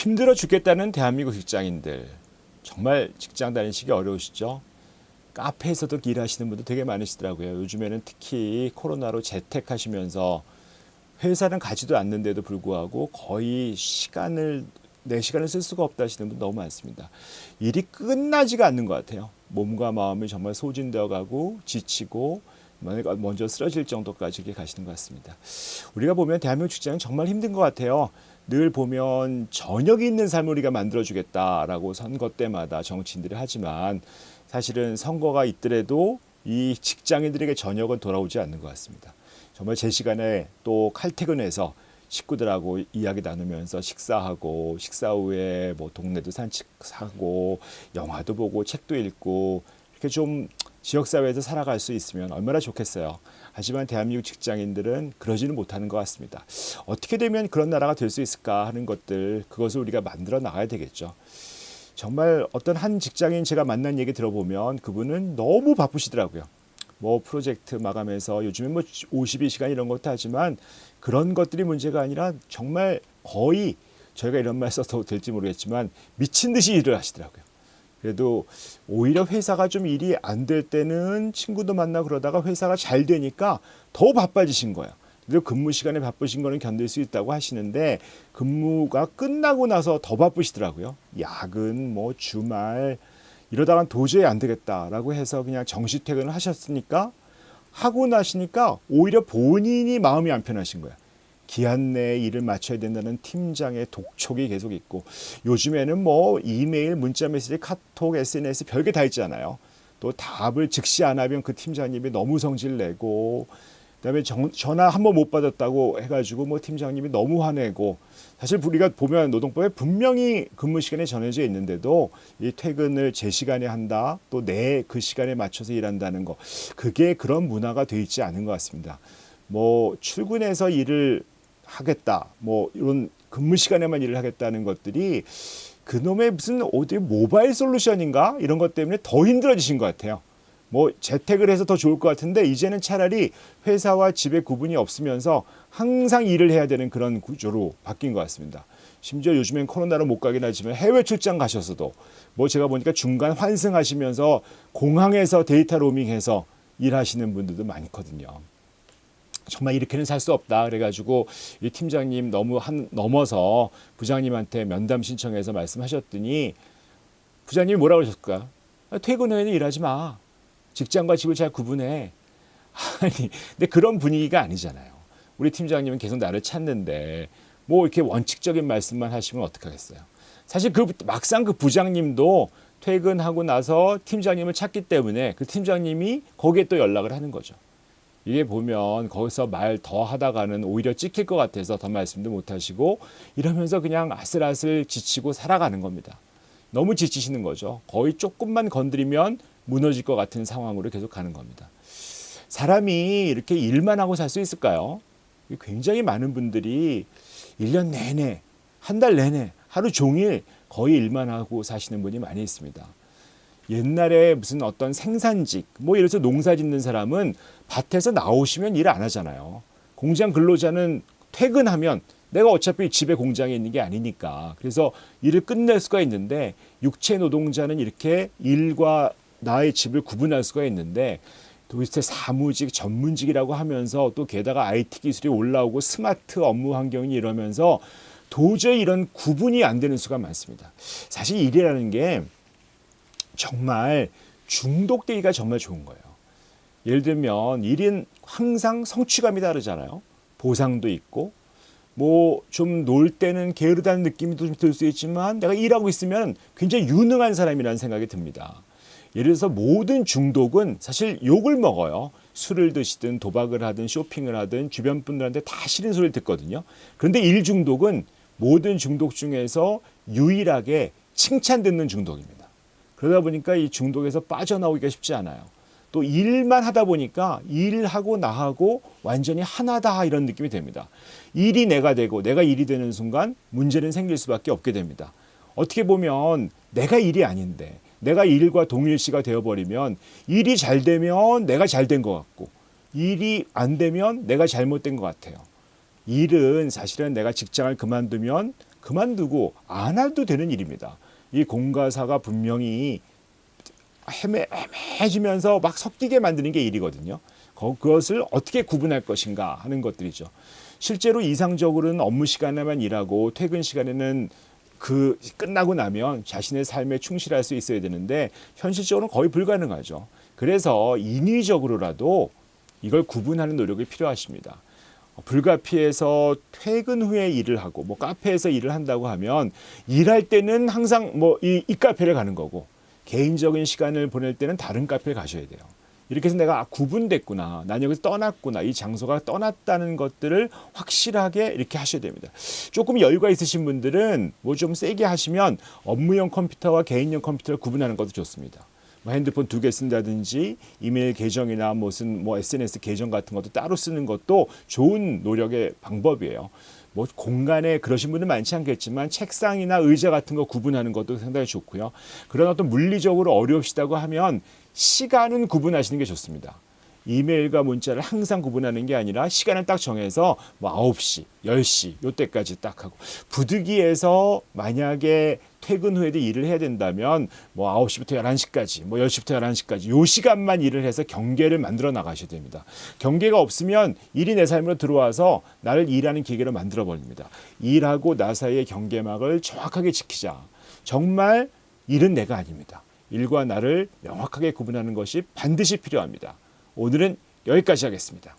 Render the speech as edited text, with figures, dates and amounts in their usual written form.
힘들어 죽겠다는 대한민국 직장인들, 정말 직장 다니시기 어려우시죠? 카페에서도 일하시는 분들 되게 많으시더라고요. 요즘에는 특히 코로나로 재택하시면서 회사는 가지도 않는데도 불구하고 거의 내 시간을 쓸 수가 없다 하시는 분 너무 많습니다. 일이 끝나지가 않는 것 같아요. 몸과 마음이 정말 소진되어 가고 지치고 먼저 쓰러질 정도까지 이렇게 가시는 것 같습니다. 우리가 보면 대한민국 직장은 정말 힘든 것 같아요. 늘 보면 저녁이 있는 삶을 우리가 만들어주겠다라고 선거 때마다 정치인들이 하지만 사실은 선거가 있더라도 이 직장인들에게 저녁은 돌아오지 않는 것 같습니다. 정말 제 시간에 또 칼퇴근해서 식구들하고 이야기 나누면서 식사하고 식사 후에 뭐 동네도 산책하고 영화도 보고 책도 읽고 이렇게 좀 지역사회에서 살아갈 수 있으면 얼마나 좋겠어요. 하지만 대한민국 직장인들은 그러지는 못하는 것 같습니다. 어떻게 되면 그런 나라가 될 수 있을까 하는 것들, 그것을 우리가 만들어 나가야 되겠죠. 정말 어떤 한 직장인 제가 만난 얘기 들어보면 그분은 너무 바쁘시더라고요. 뭐 프로젝트 마감해서 요즘에 뭐 52시간 이런 것도 하지만 그런 것들이 문제가 아니라 정말 거의 저희가 이런 말 써도 될지 모르겠지만 미친 듯이 일을 하시더라고요. 그래도 오히려 회사가 좀 일이 안 될 때는 친구도 만나고 그러다가 회사가 잘 되니까 더 바빠지신 거예요. 그래도 근무 시간에 바쁘신 거는 견딜 수 있다고 하시는데 근무가 끝나고 나서 더 바쁘시더라고요. 야근, 뭐 주말 이러다간 도저히 안 되겠다라고 해서 그냥 정시 퇴근을 하셨으니까 하고 나시니까 오히려 본인이 마음이 안 편하신 거예요. 기한 내에 일을 마쳐야 된다는 팀장의 독촉이 계속 있고 요즘에는 뭐 이메일, 문자 메시지, 카톡, SNS 별게 다 있잖아요. 또 답을 즉시 안 하면 그 팀장님이 너무 성질 내고 그다음에 전화 한 번 못 받았다고 해가지고 뭐 팀장님이 너무 화내고 사실 우리가 보면 노동법에 분명히 근무 시간에 정해져 있는데도 이 퇴근을 제 시간에 한다 또 내 그 시간에 맞춰서 일한다는 거 그게 그런 문화가 돼 있지 않은 것 같습니다. 뭐 출근해서 일을 하겠다 뭐 이런 근무 시간에만 일을 하겠다는 것들이 그놈의 무슨 어디 모바일 솔루션인가 이런 것 때문에 더 힘들어지신 것 같아요. 뭐 재택을 해서 더 좋을 것 같은데 이제는 차라리 회사와 집의 구분이 없으면서 항상 일을 해야 되는 그런 구조로 바뀐 것 같습니다. 심지어 요즘엔 코로나로 못 가긴 하지만 해외 출장 가셔서도 뭐 제가 보니까 중간 환승하시면서 공항에서 데이터 로밍해서 일하시는 분들도 많거든요. 정말 이렇게는 살 수 없다. 그래가지고 이 팀장님 넘어서 부장님한테 면담 신청해서 말씀하셨더니 부장님이 뭐라고 그러셨을까? 퇴근 후에는 일하지 마. 직장과 집을 잘 구분해. 아니, 근데 그런 분위기가 아니잖아요. 우리 팀장님은 계속 나를 찾는데 뭐 이렇게 원칙적인 말씀만 하시면 어떡하겠어요. 사실 막상 그 부장님도 퇴근하고 나서 팀장님을 찾기 때문에 그 팀장님이 거기에 또 연락을 하는 거죠. 이게 보면 거기서 말 더 하다가는 오히려 찍힐 것 같아서 더 말씀도 못 하시고 이러면서 그냥 아슬아슬 지치고 살아가는 겁니다. 너무 지치시는 거죠. 거의 조금만 건드리면 무너질 것 같은 상황으로 계속 가는 겁니다. 사람이 이렇게 일만 하고 살 수 있을까요? 굉장히 많은 분들이 1년 내내, 한 달 내내, 하루 종일 거의 일만 하고 사시는 분이 많이 있습니다. 옛날에 무슨 어떤 생산직, 뭐 예를 들어서 농사 짓는 사람은 밭에서 나오시면 일 안 하잖아요. 공장 근로자는 퇴근하면 내가 어차피 집에 공장에 있는 게 아니니까 그래서 일을 끝낼 수가 있는데 육체 노동자는 이렇게 일과 나의 집을 구분할 수가 있는데 도대체 사무직, 전문직이라고 하면서 또 게다가 IT 기술이 올라오고 스마트 업무 환경이 이러면서 도저히 이런 구분이 안 되는 수가 많습니다. 사실 일이라는 게 정말 중독되기가 정말 좋은 거예요. 예를 들면 일은 항상 성취감이 다르잖아요. 보상도 있고 뭐 좀 놀 때는 게으르다는 느낌이 좀 들 수 있지만 내가 일하고 있으면 굉장히 유능한 사람이라는 생각이 듭니다. 예를 들어서 모든 중독은 사실 욕을 먹어요. 술을 드시든 도박을 하든 쇼핑을 하든 주변 분들한테 다 싫은 소리를 듣거든요. 그런데 일 중독은 모든 중독 중에서 유일하게 칭찬 듣는 중독입니다. 그러다 보니까 이 중독에서 빠져나오기가 쉽지 않아요. 또 일만 하다 보니까 일하고 나하고 완전히 하나다 이런 느낌이 됩니다. 일이 내가 되고 내가 일이 되는 순간 문제는 생길 수밖에 없게 됩니다. 어떻게 보면 내가 일이 아닌데 내가 일과 동일시가 되어버리면 일이 잘 되면 내가 잘 된 것 같고 일이 안 되면 내가 잘못된 것 같아요. 일은 사실은 내가 직장을 그만두면 그만두고 안 해도 되는 일입니다. 이 공과사가 분명히 애매해지면서 막 섞이게 만드는 게 일이거든요. 그것을 어떻게 구분할 것인가 하는 것들이죠. 실제로 이상적으로는 업무 시간에만 일하고 퇴근 시간에는 그 끝나고 나면 자신의 삶에 충실할 수 있어야 되는데 현실적으로는 거의 불가능하죠. 그래서 인위적으로라도 이걸 구분하는 노력이 필요하십니다. 불가피해서 퇴근 후에 일을 하고 뭐 카페에서 일을 한다고 하면 일할 때는 항상 뭐 이 카페를 가는 거고 개인적인 시간을 보낼 때는 다른 카페를 가셔야 돼요. 이렇게 해서 내가 구분됐구나, 난 여기서 떠났구나, 이 장소가 떠났다는 것들을 확실하게 이렇게 하셔야 됩니다. 조금 여유가 있으신 분들은 뭐 좀 세게 하시면 업무용 컴퓨터와 개인용 컴퓨터를 구분하는 것도 좋습니다. 뭐 핸드폰 2개 쓴다든지 이메일 계정이나 무슨 뭐 SNS 계정 같은 것도 따로 쓰는 것도 좋은 노력의 방법이에요. 뭐 공간에 그러신 분은 많지 않겠지만 책상이나 의자 같은 거 구분하는 것도 상당히 좋고요. 그러나 또 물리적으로 어려우시다고 하면 시간은 구분하시는 게 좋습니다. 이메일과 문자를 항상 구분하는 게 아니라 시간을 딱 정해서 뭐 9시, 10시 요때까지 딱 하고 부득이해서 만약에 퇴근 후에도 일을 해야 된다면 뭐 9시부터 11시까지 뭐 10시부터 11시까지 요 시간만 일을 해서 경계를 만들어 나가셔야 됩니다. 경계가 없으면 일이 내 삶으로 들어와서 나를 일하는 기계로 만들어 버립니다. 일하고 나 사이의 경계막을 정확하게 지키자. 정말 일은 내가 아닙니다. 일과 나를 명확하게 구분하는 것이 반드시 필요합니다. 오늘은 여기까지 하겠습니다.